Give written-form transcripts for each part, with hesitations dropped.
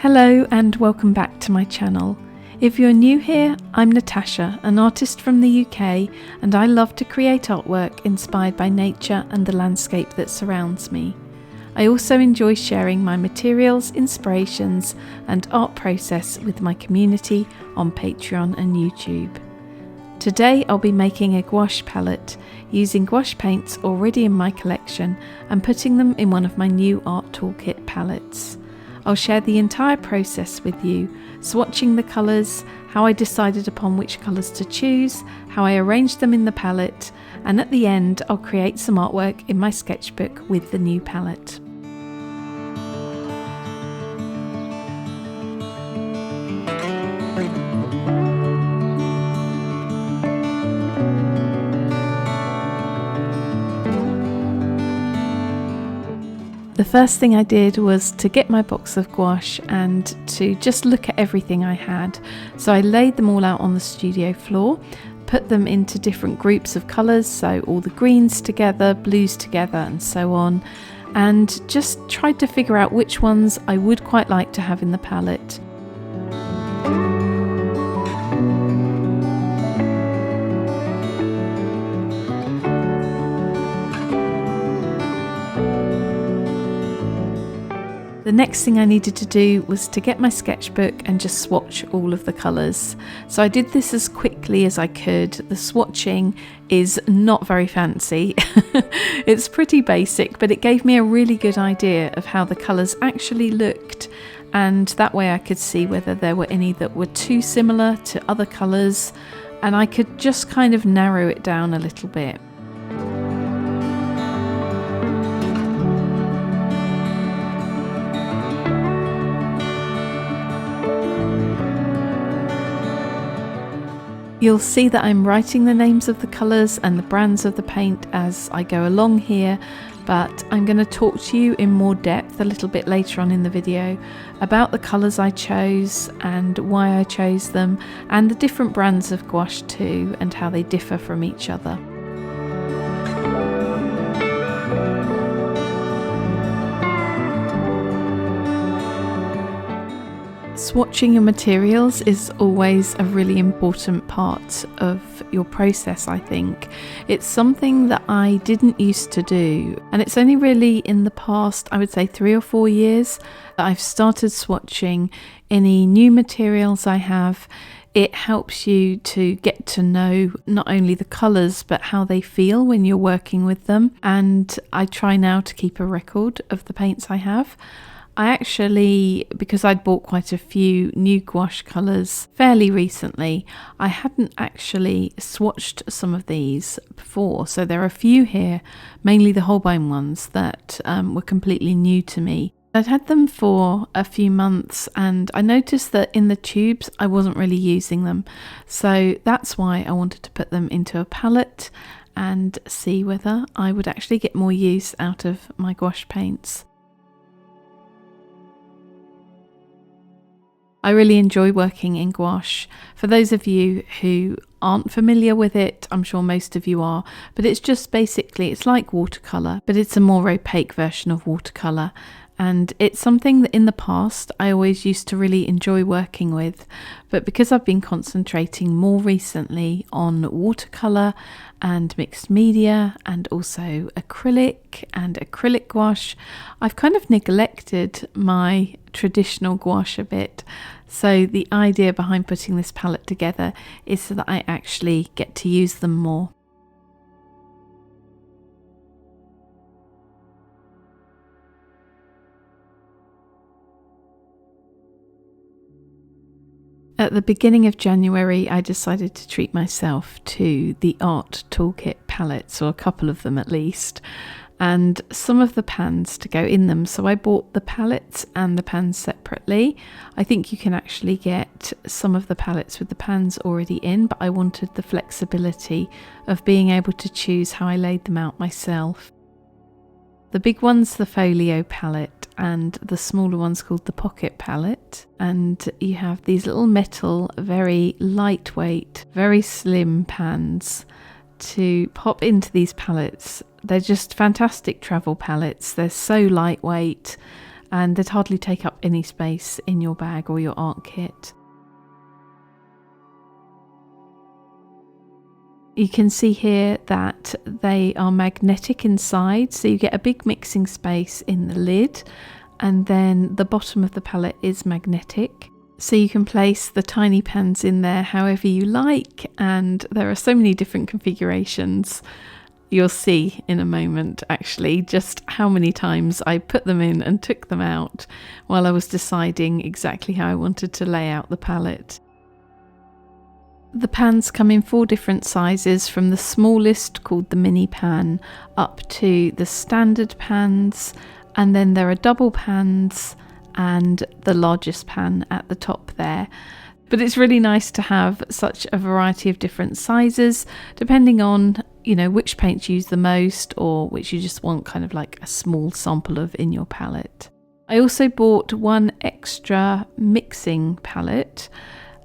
Hello and welcome back to my channel. If you're new here, I'm Natasha, an artist from the UK, and I love to create artwork inspired by nature and the landscape that surrounds me. I also enjoy sharing my materials, inspirations and art process with my community on Patreon and YouTube. Today I'll be making a gouache palette using gouache paints already in my collection and putting them in one of my new Art Toolkit palettes. I'll share the entire process with you, swatching the colours, how I decided upon which colours to choose, how I arranged them in the palette, and at the end I'll create some artwork in my sketchbook with the new palette. The first thing I did was to get my box of gouache and to just look at everything I had. So I laid them all out on the studio floor, put them into different groups of colours, so all the greens together, blues together and so on, and just tried to figure out which ones I would quite like to have in the palette. The next thing I needed to do was to get my sketchbook and just swatch all of the colours. So I did this as quickly as I could. The swatching is not very fancy. It's pretty basic, but it gave me a really good idea of how the colours actually looked, and that way I could see whether there were any that were too similar to other colours, and I could just kind of narrow it down a little bit. You'll see that I'm writing the names of the colours and the brands of the paint as I go along here, but I'm going to talk to you in more depth a little bit later on in the video about the colours I chose and why I chose them, and the different brands of gouache too and how they differ from each other. Swatching your materials is always a really important part of your process, I think. It's something that I didn't used to do, and it's only really in the past, I would say 3 or 4 years, that I've started swatching any new materials I have. It helps you to get to know not only the colours but how they feel when you're working with them, and I try now to keep a record of the paints I have. I actually, because I'd bought quite a few new gouache colours fairly recently, I hadn't actually swatched some of these before. So there are a few here, mainly the Holbein ones, that were completely new to me. I'd had them for a few months and I noticed that in the tubes I wasn't really using them. So that's why I wanted to put them into a palette and see whether I would actually get more use out of my gouache paints. I really enjoy working in gouache. For those of you who aren't familiar with it, I'm sure most of you are, but it's just basically, it's like watercolour, but it's a more opaque version of watercolour. And it's something that in the past I always used to really enjoy working with, but because I've been concentrating more recently on watercolour and mixed media and also acrylic gouache, I've kind of neglected my traditional gouache a bit. So the idea behind putting this palette together is so that I actually get to use them more. At the beginning of January, I decided to treat myself to the Art Toolkit Palettes, or a couple of them at least, and some of the pans to go in them. So I bought the palettes and the pans separately. I think you can actually get some of the palettes with the pans already in, but I wanted the flexibility of being able to choose how I laid them out myself. The big one's the Folio palette and the smaller one's called the Pocket palette, and you have these little metal, very lightweight, very slim pans to pop into these palettes. They're just fantastic travel palettes. They're so lightweight and they'd hardly take up any space in your bag or your art kit. You can see here that they are magnetic inside, so you get a big mixing space in the lid, and then the bottom of the palette is magnetic. So you can place the tiny pans in there however you like, and there are so many different configurations. You'll see in a moment actually just how many times I put them in and took them out while I was deciding exactly how I wanted to lay out the palette. The pans come in 4 different sizes, from the smallest, called the mini pan, up to the standard pans, and then there are double pans and the largest pan at the top there. But it's really nice to have such a variety of different sizes, depending on, which paints you use the most, or which you just want kind of like a small sample of in your palette. I also bought 1 extra mixing palette.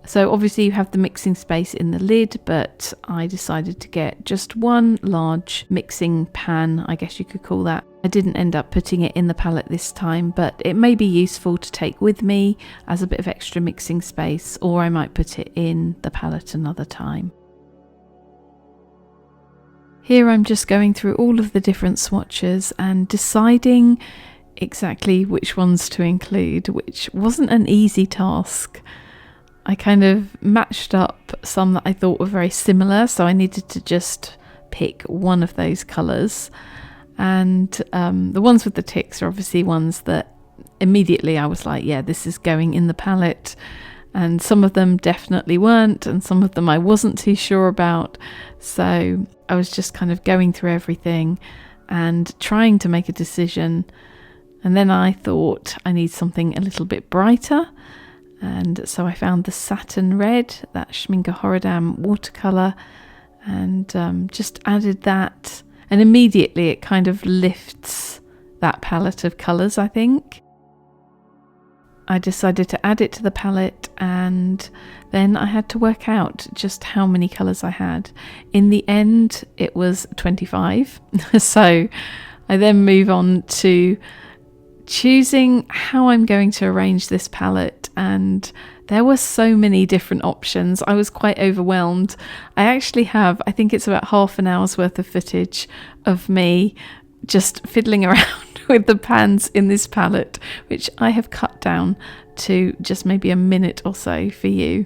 So obviously you have the mixing space in the lid, but I decided to get just 1 large mixing pan, I guess you could call that. I didn't end up putting it in the palette this time, but it may be useful to take with me as a bit of extra mixing space, or I might put it in the palette another time. Here I'm just going through all of the different swatches and deciding exactly which ones to include, which wasn't an easy task. I kind of matched up some that I thought were very similar, so I needed to just pick one of those colours. And the ones with the ticks are obviously ones that immediately I was like, yeah, this is going in the palette. And some of them definitely weren't, and some of them I wasn't too sure about. So I was just kind of going through everything and trying to make a decision. And then I thought I need something a little bit brighter. And so I found the Satin Red, that Schmincke Horadam watercolour, and just added that. And immediately it kind of lifts that palette of colours, I think. I decided to add it to the palette, and then I had to work out just how many colours I had. In the end, it was 25. So I then move on to choosing how I'm going to arrange this palette, and there were so many different options. I was quite overwhelmed. I actually have, I think it's about half an hour's worth of footage of me just fiddling around with the pans in this palette, which I have cut down to just maybe a minute or so for you.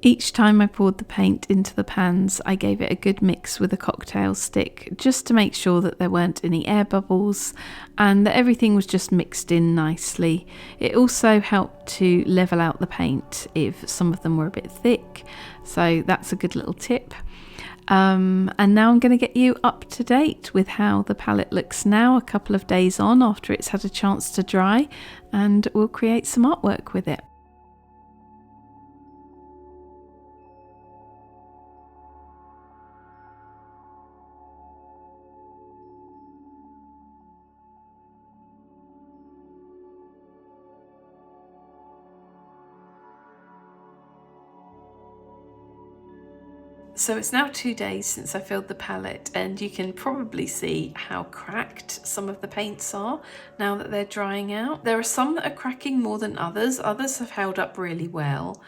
Each time I poured the paint into the pans, I gave it a good mix with a cocktail stick, just to make sure that there weren't any air bubbles and that everything was just mixed in nicely. It also helped to level out the paint if some of them were a bit thick, so that's a good little tip. And now I'm going to get you up to date with how the palette looks now, a couple of days on after it's had a chance to dry, and we'll create some artwork with it. So it's now 2 days since I filled the palette, and you can probably see how cracked some of the paints are now that they're drying out. There are some that are cracking more than others. Others have held up really well.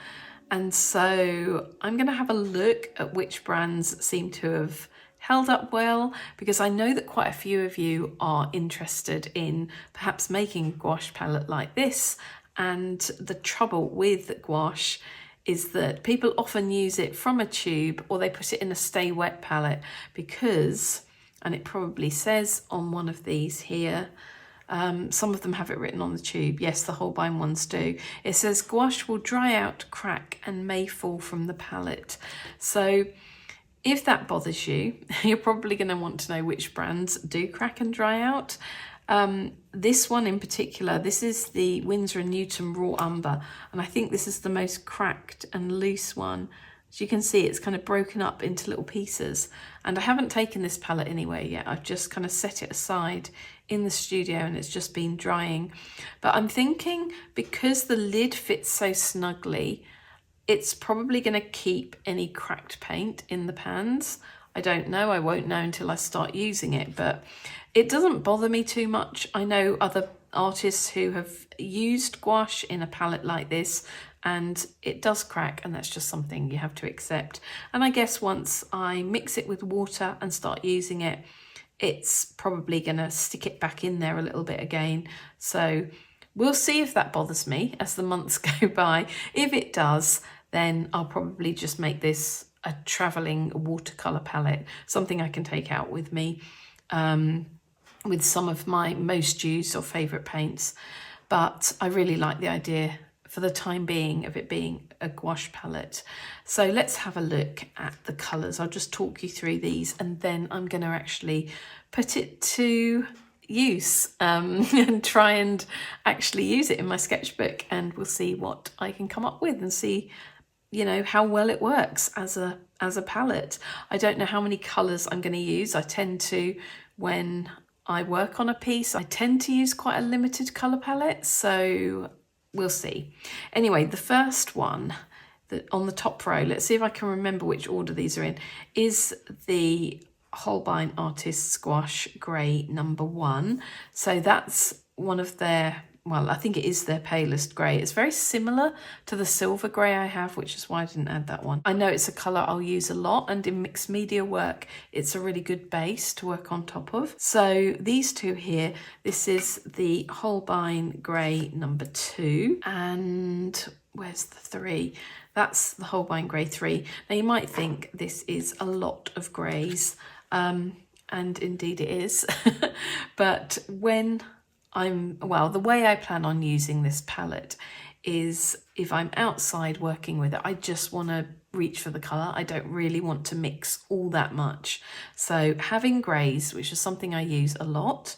And so I'm going to have a look at which brands seem to have held up well, because I know that quite a few of you are interested in perhaps making a gouache palette like this. And the trouble with gouache is that people often use it from a tube, or they put it in a stay wet palette because, and it probably says on one of these here, some of them have it written on the tube. Yes, the Holbein ones do. It says gouache will dry out, crack, and may fall from the palette. So if that bothers you, you're probably going to want to know which brands do crack and dry out. This one in particular, this is the Winsor & Newton Raw Umber, and I think this is the most cracked and loose one As you can see, it's kind of broken up into little pieces, and I haven't taken this palette anywhere yet. I've just kind of set it aside in the studio and it's just been drying. But I'm thinking, because the lid fits so snugly, it's probably going to keep any cracked paint in the pans. I don't know, I won't know until I start using it, but it doesn't bother me too much. I know other artists who have used gouache in a palette like this, and it does crack, and that's just something you have to accept. And I guess once I mix it with water and start using it, it's probably gonna stick it back in there a little bit again. So we'll see if that bothers me as the months go by. If it does, then I'll probably just make this a traveling watercolor palette, something I can take out with me with some of my most used or favorite paints. But I really like the idea for the time being of it being a gouache palette. So let's have a look at the colours. I'll just talk you through these, and then I'm going to actually put it to use and try and actually use it in my sketchbook, and we'll see what I can come up with and see, you know, how well it works as a palette. I don't know how many colours I'm going to use. I tend to, when I work on a piece, I tend to use quite a limited colour palette, so we'll see. Anyway, the first one on the top row, let's see if I can remember which order these are in, is the Holbein Artist's Gouache Grey number 1. So that's one of their, well, I think it is their palest grey. It's very similar to the silver grey I have, which is why I didn't add that one. I know it's a colour I'll use a lot, and in mixed media work, it's a really good base to work on top of. So these two here, this is the Holbein Grey number 2, and where's the 3? That's the Holbein Grey 3. Now you might think this is a lot of greys, and indeed it is, but when the way I plan on using this palette is if I'm outside working with it, I just want to reach for the colour. I don't really want to mix all that much. So having greys, which is something I use a lot,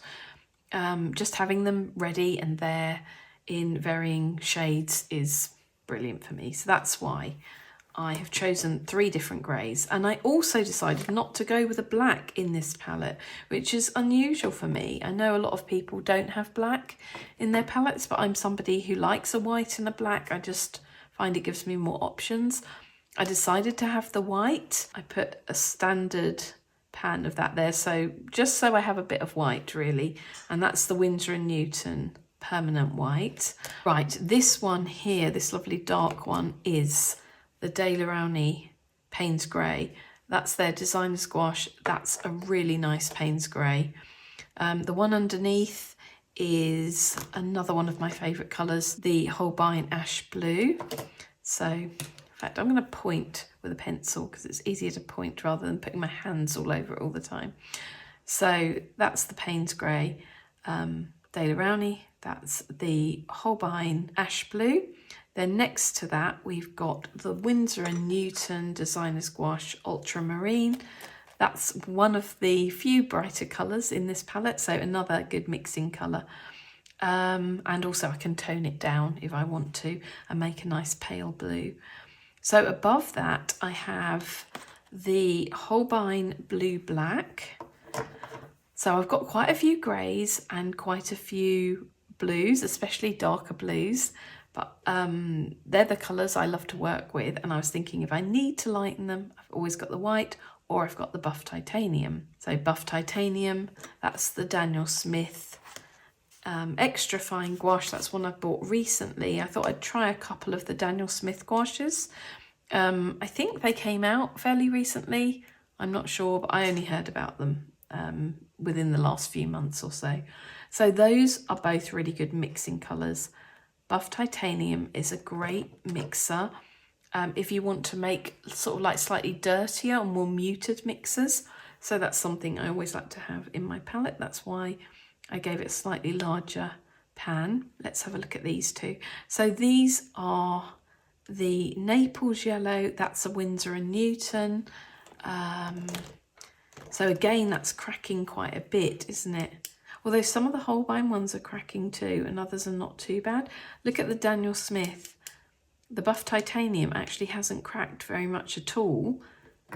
just having them ready and there in varying shades is brilliant for me. So that's why I have chosen 3 different greys, and I also decided not to go with a black in this palette, which is unusual for me. I know a lot of people don't have black in their palettes, but I'm somebody who likes a white and a black. I just find it gives me more options. I decided to have the white. I put a standard pan of that there, so just so I have a bit of white really, and that's the Winsor & Newton permanent white. Right, this one here, this lovely dark one, is the Daler-Rowney Payne's Grey. That's their Designers Gouache. That's a really nice Payne's Grey. The one underneath is another one of my favourite colours, the Holbein Ash Blue. So, in fact, I'm going to point with a pencil because it's easier to point rather than putting my hands all over it all the time. So that's the Payne's Grey, Daler-Rowney. That's the Holbein Ash Blue. Then next to that, we've got the Winsor & Newton Designers Gouache Ultramarine. That's one of the few brighter colours in this palette, so another good mixing colour. And also I can tone it down if I want to and make a nice pale blue. So above that, I have the Holbein Blue Black. So I've got quite a few greys and quite a few blues, especially darker blues. But they're the colours I love to work with, and I was thinking if I need to lighten them, I've always got the white or I've got the buff titanium. So buff titanium, that's the Daniel Smith extra fine gouache. That's one I bought recently. I thought I'd try a couple of the Daniel Smith gouaches. I think they came out fairly recently. I'm not sure, but I only heard about them within the last few months or so. So those are both really good mixing colours. Buff titanium is a great mixer if you want to make sort of like slightly dirtier or more muted mixers. So that's something I always like to have in my palette. That's why I gave it a slightly larger pan. Let's have a look at these two. So these are the Naples Yellow. That's a Winsor & Newton. So again, that's cracking quite a bit, isn't it? Although some of the Holbein ones are cracking too, and others are not too bad. Look at the Daniel Smith. the buff titanium actually hasn't cracked very much at all.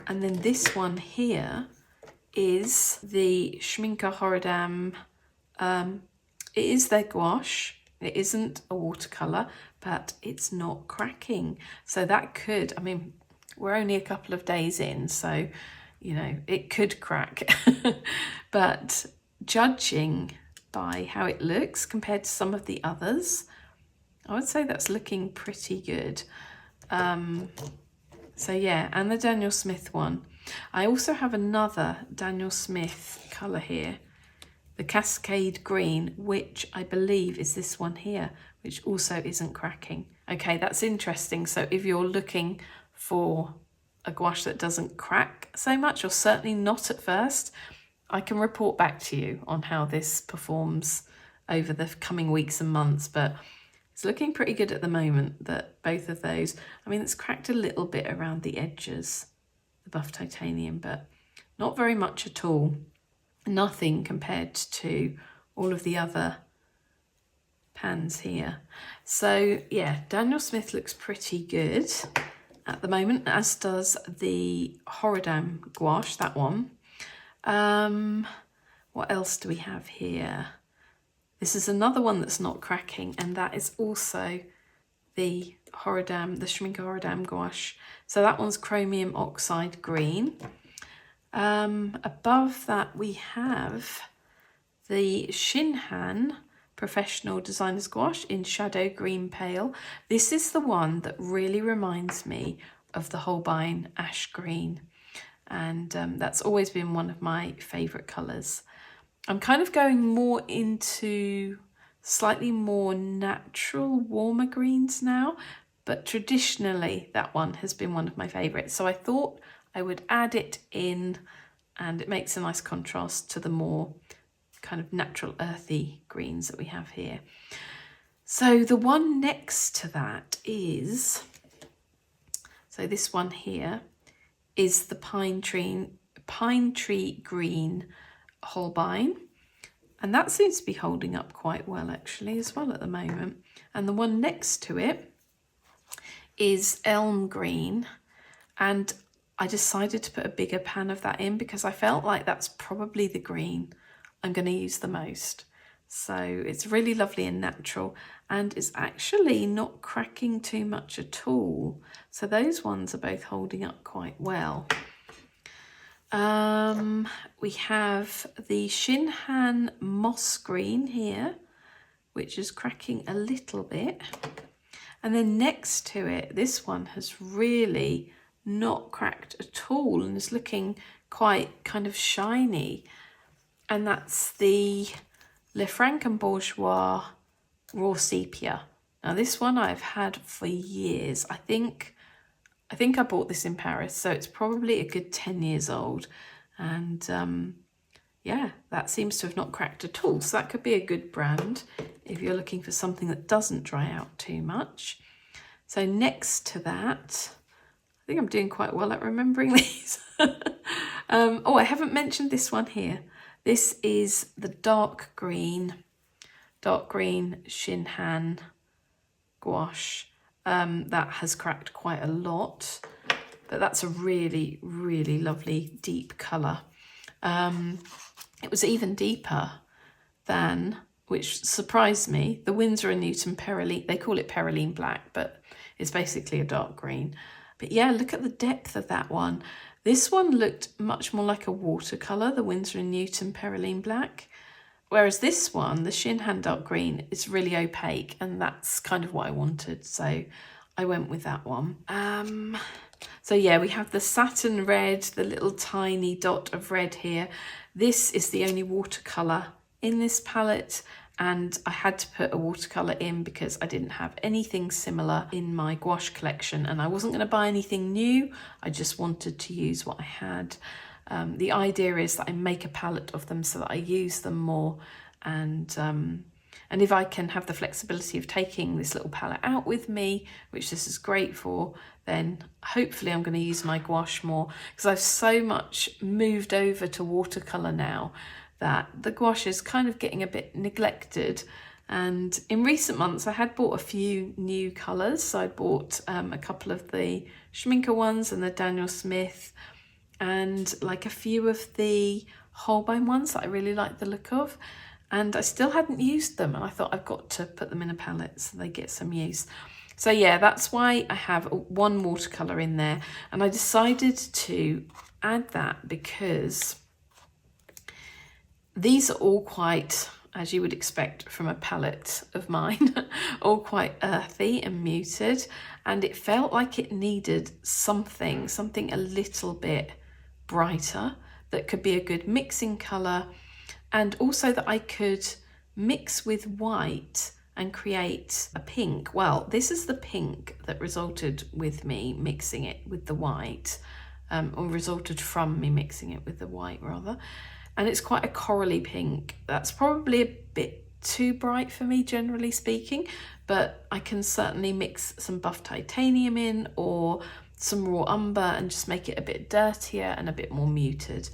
And then this one here is the Schminke Horadam. It is their gouache. It isn't a watercolour, but it's not cracking. So that could, I mean, we're only a couple of days in, so, you know, it could crack. But judging by how it looks compared to some of the others, I would say that's looking pretty good. So yeah, and the Daniel Smith one. I also have another Daniel Smith colour here, the Cascade Green, which I believe is this one here, which also isn't cracking. Okay, that's interesting. So if you're looking for a gouache that doesn't crack so much, or certainly not at first, I can report back to you on how this performs over the coming weeks and months, but it's looking pretty good at the moment, that both of those, I mean, it's cracked a little bit around the edges, the buff titanium, but not very much at all. Nothing compared to all of the other pans here. So yeah, Daniel Smith looks pretty good at the moment, as does the Horadam gouache, that one. What else do we have here? This is another one that's not cracking, and that is also the Horadam, the Schminke Horadam gouache. So that one's Chromium Oxide Green. Above that we have the ShinHan Professional Designers Gouache in Shadow Green Pale. This is the one that really reminds me of the Holbein Ash Green, and that's always been one of my favourite colours. I'm kind of going more into slightly more natural, warmer greens now, but traditionally that one has been one of my favourites. So I thought I would add it in, and it makes a nice contrast to the more kind of natural earthy greens that we have here. So the one next to that is, so this one here is the Pine Tree Green Holbein, and that seems to be holding up quite well actually as well at the moment. And the one next to it is Elm Green, and I decided to put a bigger pan of that in because I felt like that's probably the green I'm going to use the most. So it's really lovely and natural, and it's actually not cracking too much at all. So those ones are both holding up quite well. We have the ShinHan Moss Green here, which is cracking a little bit. And then next to it, this one has really not cracked at all and is looking quite kind of shiny. And that's the Le Frankenbourgeois Raw Sepia. Now this one I've had for years. I think I bought this in Paris, so it's probably a good 10 years old. And yeah, that seems to have not cracked at all. So that could be a good brand if you're looking for something that doesn't dry out too much. So next to that, I think I'm doing quite well at remembering these. Oh, I haven't mentioned this one here. This is the dark green ShinHan gouache. That has cracked quite a lot, but that's a really, really lovely deep colour. It was even deeper than, which surprised me, the Winsor & Newton Perylene. They call it Perylene Black, but it's basically a dark green. But yeah, look at the depth of that one. This one looked much more like a watercolour, the Winsor & Newton Perylene Black. Whereas this one, the ShinHan Dark Green, is really opaque, and that's kind of what I wanted. So I went with that one. So yeah, we have the satin red, the little tiny dot of red here. This is the only watercolour in this palette, and I had to put a watercolour in because I didn't have anything similar in my gouache collection, and I wasn't going to buy anything new. I just wanted to use what I had. The idea is that I make a palette of them so that I use them more, and if I can have the flexibility of taking this little palette out with me, which this is great for, then hopefully I'm going to use my gouache more, because I've so much moved over to watercolour now that the gouache is kind of getting a bit neglected. And in recent months I had bought a few new colours. So I bought a couple of the Schminke ones and the Daniel Smith, and like a few of the Holbein ones that I really like the look of, and I still hadn't used them, and I thought I've got to put them in a palette so they get some use. So yeah, that's why I have one watercolour in there, and I decided to add that because these are all quite, as you would expect from a palette of mine, all quite earthy and muted, and it felt like it needed something a little bit brighter that could be a good mixing colour, and also that I could mix with white and create a pink. Well, this is the pink that resulted with me mixing it with the white, or resulted from me mixing it with the white rather. And it's quite a corally pink. That's probably a bit too bright for me, generally speaking, but I can certainly mix some buff titanium in or some raw umber and just make it a bit dirtier and a bit more muted.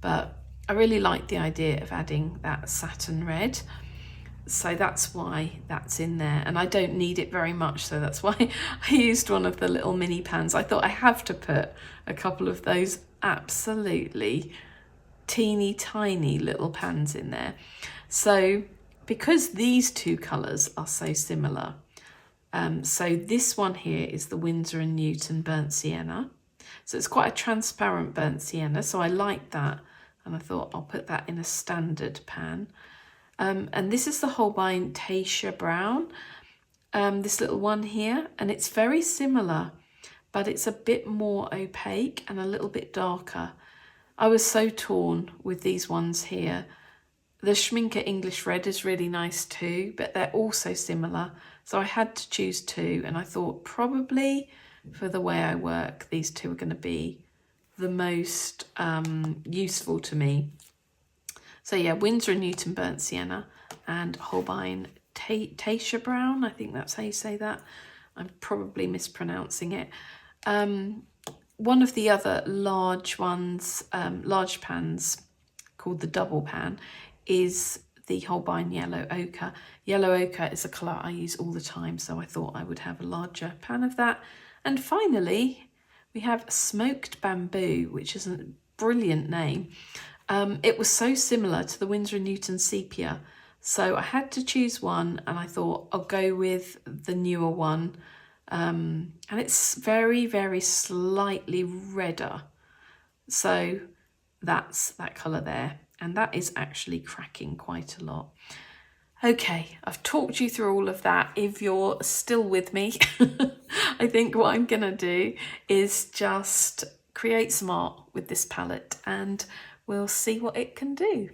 But I really like the idea of adding that satin red, so that's why that's in there, and I don't need it very much, so that's why I used one of the little mini pans. I thought I have to put a couple of those absolutely teeny tiny little pans in there. So because these two colours are so similar, so this one here is the Winsor & Newton Burnt Sienna, so it's quite a transparent burnt sienna, so I like that, and I thought I'll put that in a standard pan. And this is the Holbein Tasha Brown, this little one here, and it's very similar, but it's a bit more opaque and a little bit darker. I was so torn with these ones here. The Schminke English Red is really nice too, but they're also similar. So I had to choose two, and I thought probably for the way I work, these two are going to be the most useful to me. So yeah, Winsor & Newton Burnt Sienna and Holbein Tasha Brown. I think that's how you say that. I'm probably mispronouncing it. One of the other large ones, large pans called the double pan, is the Holbein Yellow Ochre. Yellow Ochre is a colour I use all the time, so I thought I would have a larger pan of that. And finally, we have Smoked Bamboo, which is a brilliant name. It was so similar to the Winsor & Newton Sepia, so I had to choose one, and I thought I'll go with the newer one. And it's very, very slightly redder. So that's that colour there, and that is actually cracking quite a lot. Okay, I've talked you through all of that. If you're still with me, I think what I'm gonna do is just create some art with this palette, and we'll see what it can do.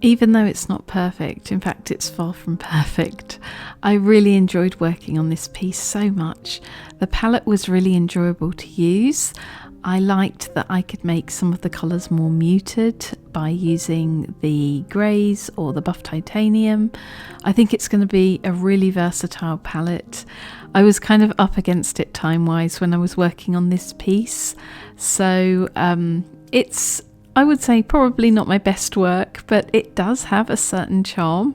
Even though it's not perfect, in fact it's far from perfect, I really enjoyed working on this piece so much. The palette was really enjoyable to use. I liked that I could make some of the colours more muted by using the greys or the buff titanium. I think it's going to be a really versatile palette. I was kind of up against it time-wise when I was working on this piece, so it's, I would say, probably not my best work, but it does have a certain charm.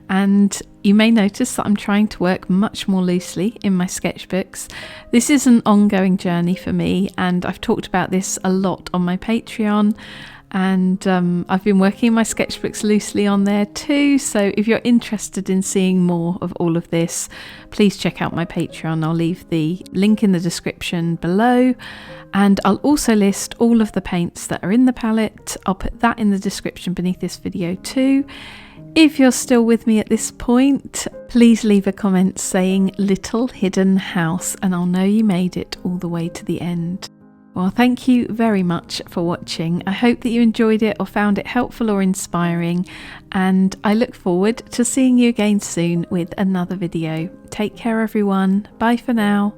And you may notice that I'm trying to work much more loosely in my sketchbooks. This is an ongoing journey for me, and I've talked about this a lot on my Patreon, and I've been working in my sketchbooks loosely on there too. So if you're interested in seeing more of all of this, please check out my Patreon. I'll leave the link in the description below, and I'll also list all of the paints that are in the palette. I'll put that in the description beneath this video too. If you're still with me at this point, please leave a comment saying "Little Hidden House" and I'll know you made it all the way to the end. Well, thank you very much for watching. I hope that you enjoyed it or found it helpful or inspiring, and I look forward to seeing you again soon with another video. Take care everyone. Bye for now.